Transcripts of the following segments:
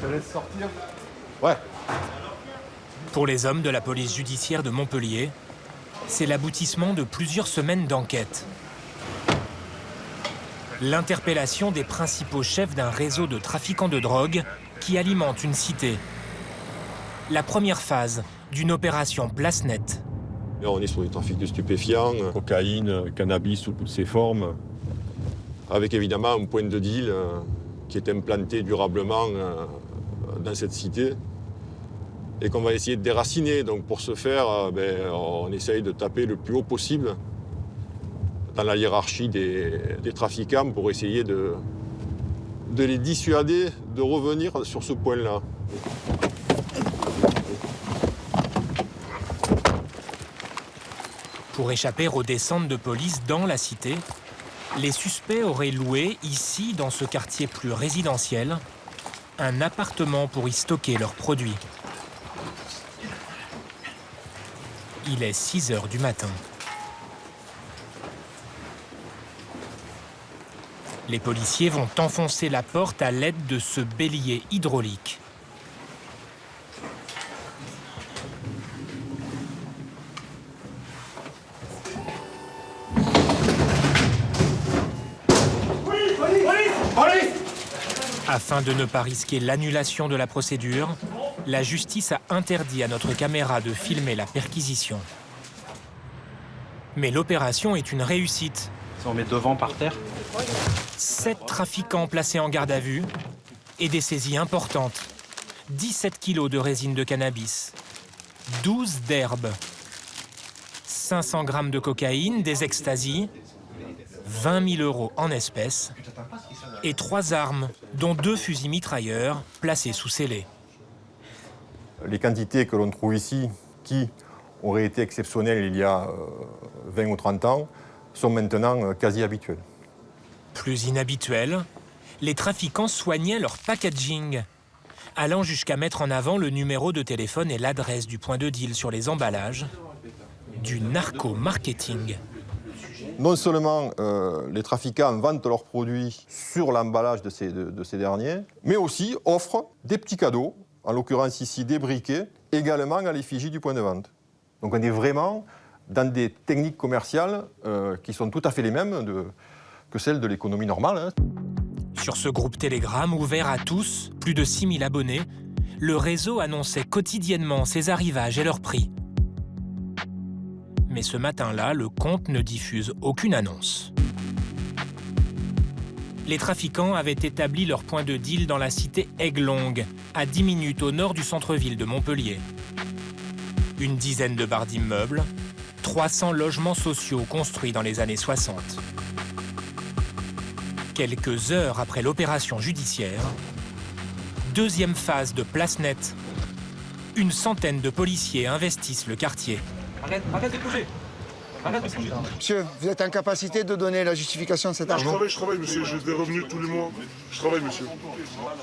Je te laisse sortir. Ouais. Pour les hommes de la police judiciaire de Montpellier, c'est l'aboutissement de plusieurs semaines d'enquête. L'interpellation des principaux chefs d'un réseau de trafiquants de drogue qui alimente une cité. La première phase d'une opération place nette. Là, on est sur du trafic de stupéfiants, cocaïne, cannabis sous toutes ses formes, avec évidemment un point de deal qui est implanté durablement dans cette cité et qu'on va essayer de déraciner. Donc pour ce faire, on essaye de taper le plus haut possible dans la hiérarchie des trafiquants pour essayer de les dissuader de revenir sur ce point-là. Pour échapper aux descentes de police dans la cité, les suspects auraient loué, ici, dans ce quartier plus résidentiel, un appartement pour y stocker leurs produits. Il est 6 heures du matin. Les policiers vont enfoncer la porte à l'aide de ce bélier hydraulique. Afin de ne pas risquer l'annulation de la procédure, la justice a interdit à notre caméra de filmer la perquisition. Mais l'opération est une réussite. On met devant par terre. 7 trafiquants placés en garde à vue et des saisies importantes. 17 kilos de résine de cannabis, 12 d'herbe, 500 grammes de cocaïne, des extasies, 20 000 € en espèces et 3 armes, dont 2 fusils mitrailleurs placés sous scellé. Les quantités que l'on trouve ici, qui auraient été exceptionnelles il y a 20 ou 30 ans, sont maintenant quasi habituelles. Plus inhabituel, les trafiquants soignaient leur packaging, allant jusqu'à mettre en avant le numéro de téléphone et l'adresse du point de deal sur les emballages, du narco-marketing. Non seulement les trafiquants vendent leurs produits sur l'emballage de ces derniers, mais aussi offrent des petits cadeaux, en l'occurrence ici des briquets, également à l'effigie du point de vente. Donc on est vraiment dans des techniques commerciales qui sont tout à fait les mêmes que celles de l'économie normale. Sur ce groupe Telegram ouvert à tous, plus de 6 000 abonnés, le réseau annonçait quotidiennement ses arrivages et leurs prix. Mais ce matin-là, le compte ne diffuse aucune annonce. Les trafiquants avaient établi leur point de deal dans la cité Aiglong, à 10 minutes au nord du centre-ville de Montpellier. Une dizaine de barres d'immeubles, 300 logements sociaux construits dans les années 60. Quelques heures après l'opération judiciaire, deuxième phase de place nette. Une centaine de policiers investissent le quartier. Arrête de bouger. Monsieur, vous êtes en capacité de donner la justification de cet argent? Je travaille, monsieur. J'ai des revenus tous les mois. Je travaille, monsieur.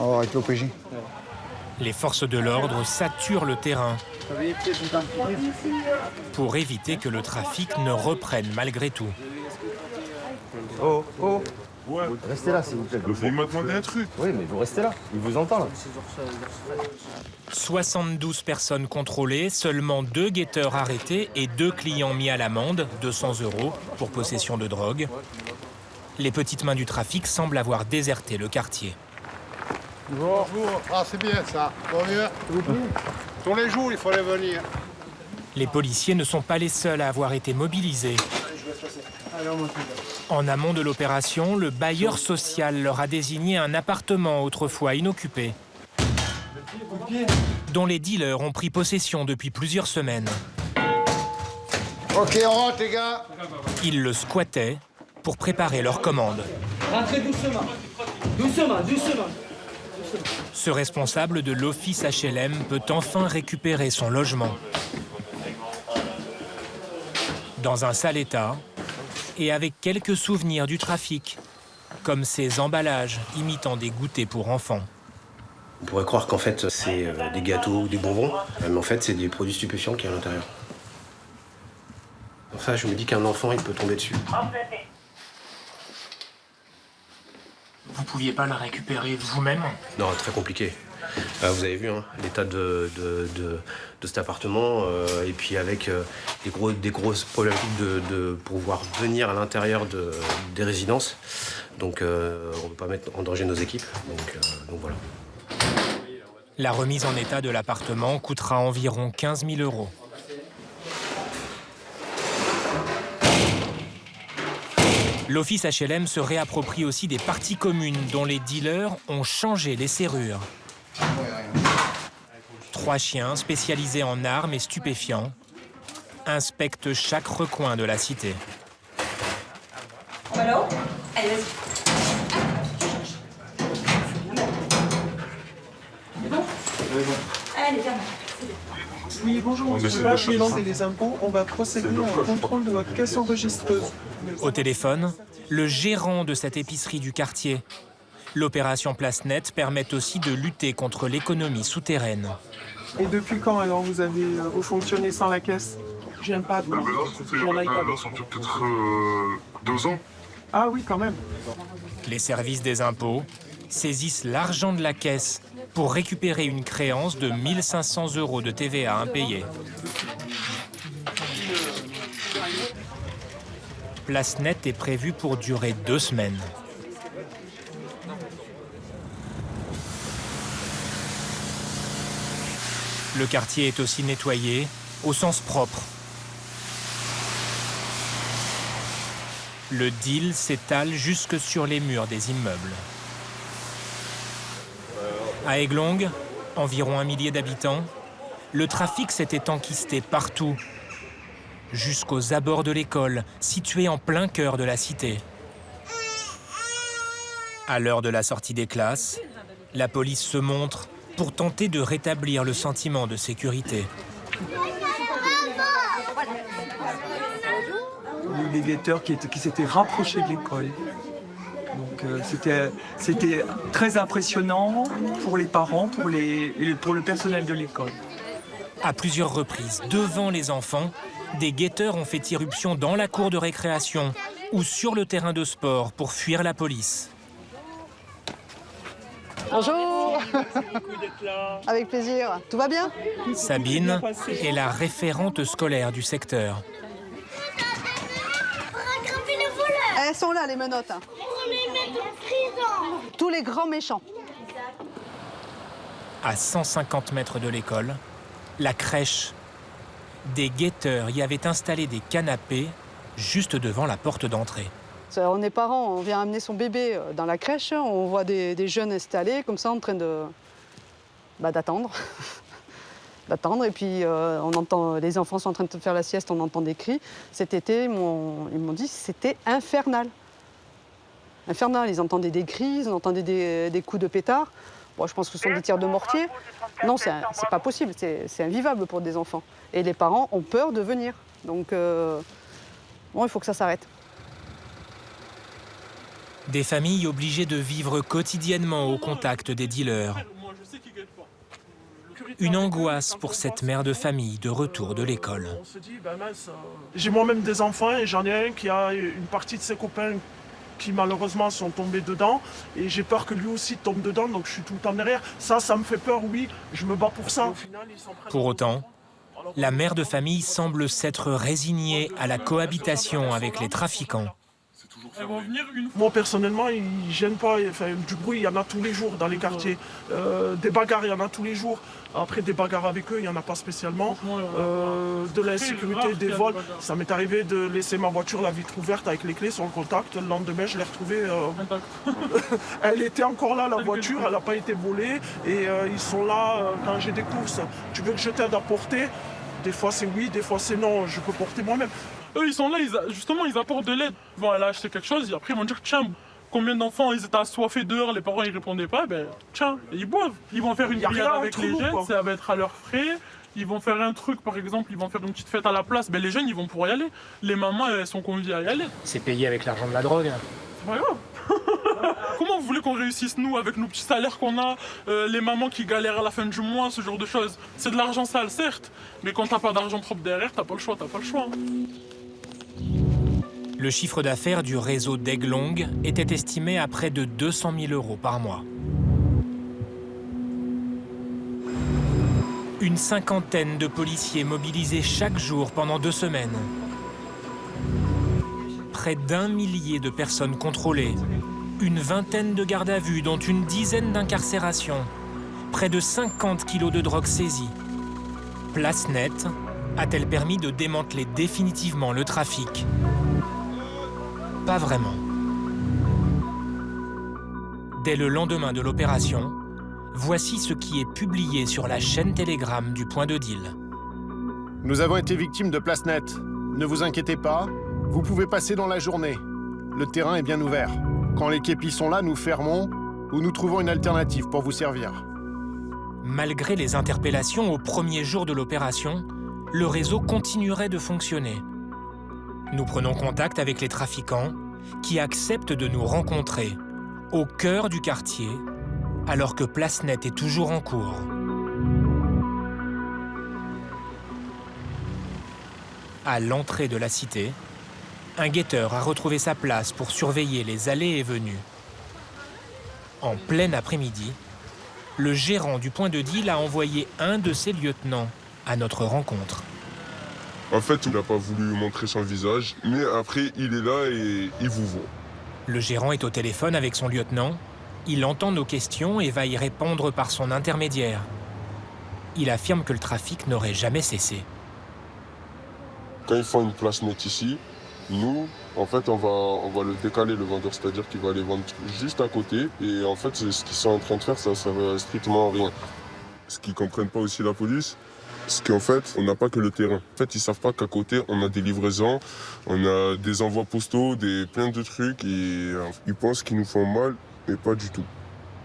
Oh, avec l'OPJ. Les forces de l'ordre saturent le terrain pour éviter que le trafic ne reprenne malgré tout. Oh. Ouais. Restez là, s'il vous plaît. Il m'a demandé un truc. Oui, mais vous restez là. Il vous entend, là. 72 personnes contrôlées, seulement 2 guetteurs arrêtés et 2 clients mis à l'amende, 200 € pour possession de drogue. Les petites mains du trafic semblent avoir déserté le quartier. Bonjour. Ah, c'est bien ça. Bon, mieux. Tous les jours, il fallait venir. Les policiers ne sont pas les seuls à avoir été mobilisés. En amont de l'opération, le bailleur social leur a désigné un appartement autrefois inoccupé, dont les dealers ont pris possession depuis plusieurs semaines. Ok, on rentre, les gars. Ils le squattaient pour préparer leur commande. Rentrez doucement. Doucement. Ce responsable de l'office HLM peut enfin récupérer son logement. Dans un sale état et avec quelques souvenirs du trafic, comme ces emballages imitant des goûters pour enfants. On pourrait croire qu'en fait c'est des gâteaux ou des bonbons, mais en fait c'est des produits stupéfiants qui y a à l'intérieur. Enfin, je me dis qu'un enfant il peut tomber dessus. Vous pouviez pas la récupérer vous-même? Non, très compliqué. Vous avez vu hein, l'état de cet appartement et puis avec des grosses problématiques de pouvoir venir à l'intérieur des résidences. Donc on ne peut pas mettre en danger nos équipes. Donc voilà. La remise en état de l'appartement coûtera environ 15 000 €. L'office HLM se réapproprie aussi des parties communes dont les dealers ont changé les serrures. 3 chiens spécialisés en armes et stupéfiants inspectent chaque recoin de la cité. Allô? Allez, vas-y. C'est bon? Allez, ferme. Oui, bonjour, monsieur Bachilon, c'est les impôts. On va procéder à un contrôle de votre caisse enregistreuse. Au téléphone, le gérant de cette épicerie du quartier. L'opération Place Nette permet aussi de lutter contre l'économie souterraine. Et depuis quand alors vous avez fonctionné sans la caisse? Je viens pas de... Là, ça fait peut-être 2 ans. Ah oui, quand même. Les services des impôts saisissent l'argent de la caisse pour récupérer une créance de 1 500 € de TVA impayée. Place Nette est prévue pour durer 2 semaines. Le quartier est aussi nettoyé, au sens propre. Le deal s'étale jusque sur les murs des immeubles. À Aiglong, environ 1 millier d'habitants, le trafic s'était enquisté partout, jusqu'aux abords de l'école, située en plein cœur de la cité. À l'heure de la sortie des classes, la police se montre pour tenter de rétablir le sentiment de sécurité. Les guetteurs qui s'étaient rapprochés de l'école. Donc c'était très impressionnant pour les parents, pour le personnel de l'école. À plusieurs reprises, devant les enfants, des guetteurs ont fait irruption dans la cour de récréation ou sur le terrain de sport pour fuir la police. Bonjour. Avec plaisir. Tout va bien? Sabine est la référente scolaire du secteur. Elles sont là, les menottes. Tous les grands méchants. À 150 mètres de l'école, la crèche. Des guetteurs y avaient installé des canapés juste devant la porte d'entrée. On est parents, on vient amener son bébé dans la crèche, on voit des jeunes installés comme ça en train d'attendre. D'attendre et puis on entend, les enfants sont en train de faire la sieste, on entend des cris. Cet été, ils m'ont dit que c'était infernal. Infernal, ils entendaient des cris, ils entendaient des coups de pétard. Bon, je pense que ce sont des tirs de mortier. Non, c'est pas possible, c'est invivable pour des enfants. Et les parents ont peur de venir. Donc, bon, il faut que ça s'arrête. Des familles obligées de vivre quotidiennement au contact des dealers. Une angoisse pour cette mère de famille de retour de l'école. On se dit, ben mince, j'ai moi-même des enfants et j'en ai un qui a une partie de ses copains qui malheureusement sont tombés dedans et j'ai peur que lui aussi tombe dedans, donc je suis tout le temps derrière. Ça me fait peur, oui, je me bats pour ça. Pour autant, la mère de famille semble s'être résignée à la cohabitation avec les trafiquants. Moi personnellement, ils ne gênent pas. Enfin, du bruit, il y en a tous les jours dans les quartiers. Des bagarres, il y en a tous les jours. Après, des bagarres avec eux, il n'y en a pas spécialement. De l'insécurité, des vols. Ça m'est arrivé de laisser ma voiture, la vitre ouverte avec les clés sur le contact. Le lendemain, je l'ai retrouvée. Elle était encore là, la voiture. Elle n'a pas été volée. Et ils sont là quand j'ai des courses. Tu veux que je t'aide à porter? Des fois, c'est oui, des fois, c'est non. Je peux porter moi-même. Eux, ils sont là, justement, ils apportent de l'aide. Ils vont aller acheter quelque chose et après, ils vont dire tiens, combien d'enfants ils étaient assoiffés dehors, les parents ils répondaient pas, ben tiens, ils boivent. Ils vont faire une grillade avec les jeunes, ça va être à leurs frais. Ils vont faire un truc, par exemple, ils vont faire une petite fête à la place, ben les jeunes ils vont pouvoir y aller. Les mamans elles sont conviées à y aller. C'est payé avec l'argent de la drogue. C'est pas grave. Comment vous voulez qu'on réussisse nous avec nos petits salaires qu'on a, les mamans qui galèrent à la fin du mois, ce genre de choses? C'est de l'argent sale, certes, mais quand t'as pas d'argent propre derrière, t'as pas le choix, Le chiffre d'affaires du réseau d'Aiglong était estimé à près de 200 000 € par mois. Une cinquantaine de policiers mobilisés chaque jour pendant 2 semaines. Près d'1 millier de personnes contrôlées. Une vingtaine de gardes à vue, dont une dizaine d'incarcérations. Près de 50 kilos de drogue saisie. Place nette a-t-elle permis de démanteler définitivement le trafic? Pas vraiment. Dès le lendemain de l'opération, voici ce qui est publié sur la chaîne Telegram du Point de Deal. Nous avons été victimes de place nette. Ne vous inquiétez pas, vous pouvez passer dans la journée. Le terrain est bien ouvert. Quand les képis sont là, nous fermons ou nous trouvons une alternative pour vous servir. Malgré les interpellations au premier jour de l'opération, le réseau continuerait de fonctionner. Nous prenons contact avec les trafiquants qui acceptent de nous rencontrer au cœur du quartier, alors que Place Nette est toujours en cours. À l'entrée de la cité, un guetteur a retrouvé sa place pour surveiller les allées et venues. En plein après-midi, le gérant du Point de Deal a envoyé un de ses lieutenants à notre rencontre. En fait, il n'a pas voulu montrer son visage, mais après, il est là et il vous voit. Le gérant est au téléphone avec son lieutenant. Il entend nos questions et va y répondre par son intermédiaire. Il affirme que le trafic n'aurait jamais cessé. Quand ils font une place nette ici, nous, en fait, on va le décaler, le vendeur, c'est-à-dire qu'il va les vendre juste à côté. Et en fait, ce qu'ils sont en train de faire, ça ne sert strictement à rien. Ce qu'ils ne comprennent pas aussi, la police, c'est qu'en fait, on n'a pas que le terrain. En fait, ils ne savent pas qu'à côté, on a des livraisons, on a des envois postaux, plein de trucs. Et ils pensent qu'ils nous font mal, mais pas du tout.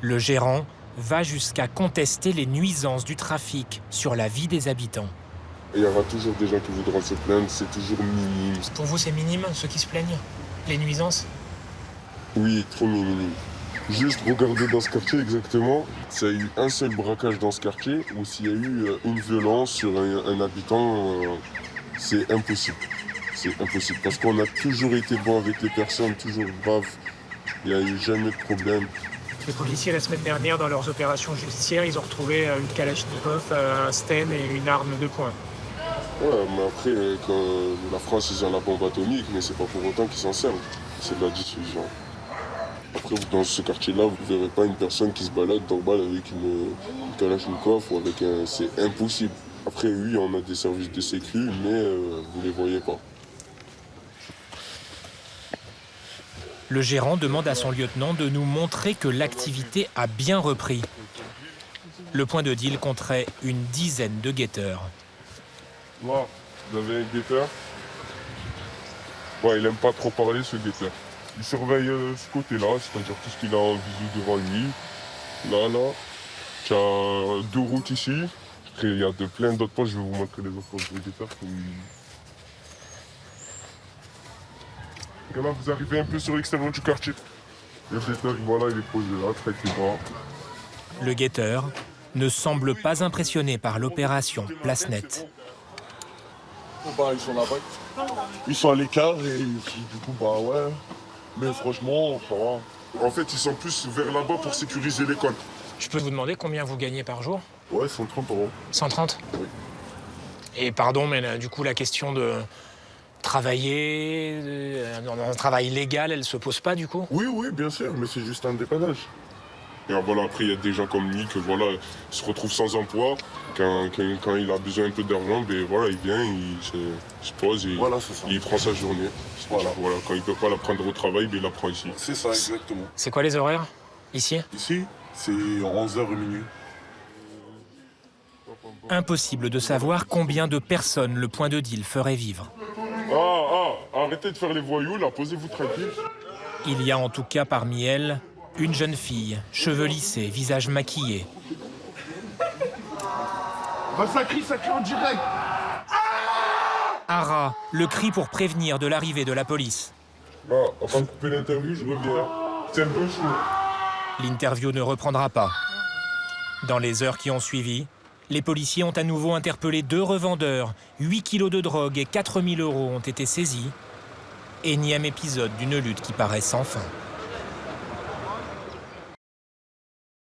Le gérant va jusqu'à contester les nuisances du trafic sur la vie des habitants. Il y aura toujours des gens qui voudront se plaindre, c'est toujours minime. Pour vous, c'est minime, ceux qui se plaignent? Les nuisances? Oui, trop minime. Juste regarder dans ce quartier exactement, s'il y a eu un seul braquage dans ce quartier ou s'il y a eu une violence sur un habitant, c'est impossible. C'est impossible parce qu'on a toujours été bon avec les personnes, toujours braves. Il n'y a eu jamais de problème. Les policiers, la semaine dernière, dans leurs opérations judiciaires, ils ont retrouvé une kalachnikov, un sten et une arme de poing. Ouais, mais après, quand la France, ils ont la bombe atomique, mais c'est pas pour autant qu'ils s'en servent. C'est de la diffusion. Après, dans ce quartier-là, vous ne verrez pas une personne qui se balade normal avec une kalachnikov ou avec un... C'est impossible. Après, oui, on a des services de sécu, mais vous ne les voyez pas. Le gérant demande à son lieutenant de nous montrer que l'activité a bien repris. Le Point de Deal compterait une dizaine de guetteurs. Là, vous avez un guetteur. Ouais, il n'aime pas trop parler, ce guetteur. Il surveille ce côté-là, c'est-à-dire tout ce qu'il a en visu devant lui. Là, tu as 2 routes ici. Après, il y a plein d'autres postes, je vais vous montrer les autres postes de guetteurs. Et là, vous arrivez un peu sur l'extérieur du quartier. Le guetteur, voilà, il est posé là, très bas. Le guetteur ne semble pas impressionné par l'opération Place Nette. Ils sont là-bas. Ils sont à l'écart et du coup, bah ouais. Mais franchement, ça va. En fait, ils sont plus vers là-bas pour sécuriser l'école. Je peux vous demander combien vous gagnez par jour? Ouais, 130 €. 130? Oui. Et pardon, mais là, du coup, la question de travailler, dans un travail légal, elle se pose pas du coup? Oui, bien sûr, mais c'est juste un dépannage. Et voilà, après, il y a des gens comme Nick, voilà, il se retrouve sans emploi. Quand il a besoin un peu d'argent, ben voilà, il vient, il se pose et voilà, il prend sa journée. Voilà, quand il ne peut pas la prendre au travail, ben il la prend ici. C'est ça, exactement. C'est quoi les horaires, ici? Ici, c'est 11h et minuit. Impossible de savoir combien de personnes le Point de Deal ferait vivre. Arrêtez de faire les voyous, là, posez-vous tranquille. Il y a en tout cas parmi elles une jeune fille, cheveux lissés, visage maquillé. Ça crie en direct. Ara, le cri pour prévenir de l'arrivée de la police. Avant de couper l'interview, je reviens. C'est un peu chaud. L'interview ne reprendra pas. Dans les heures qui ont suivi, les policiers ont à nouveau interpellé 2 revendeurs. 8 kilos de drogue et 4 000 € ont été saisis. Énième épisode d'une lutte qui paraît sans fin.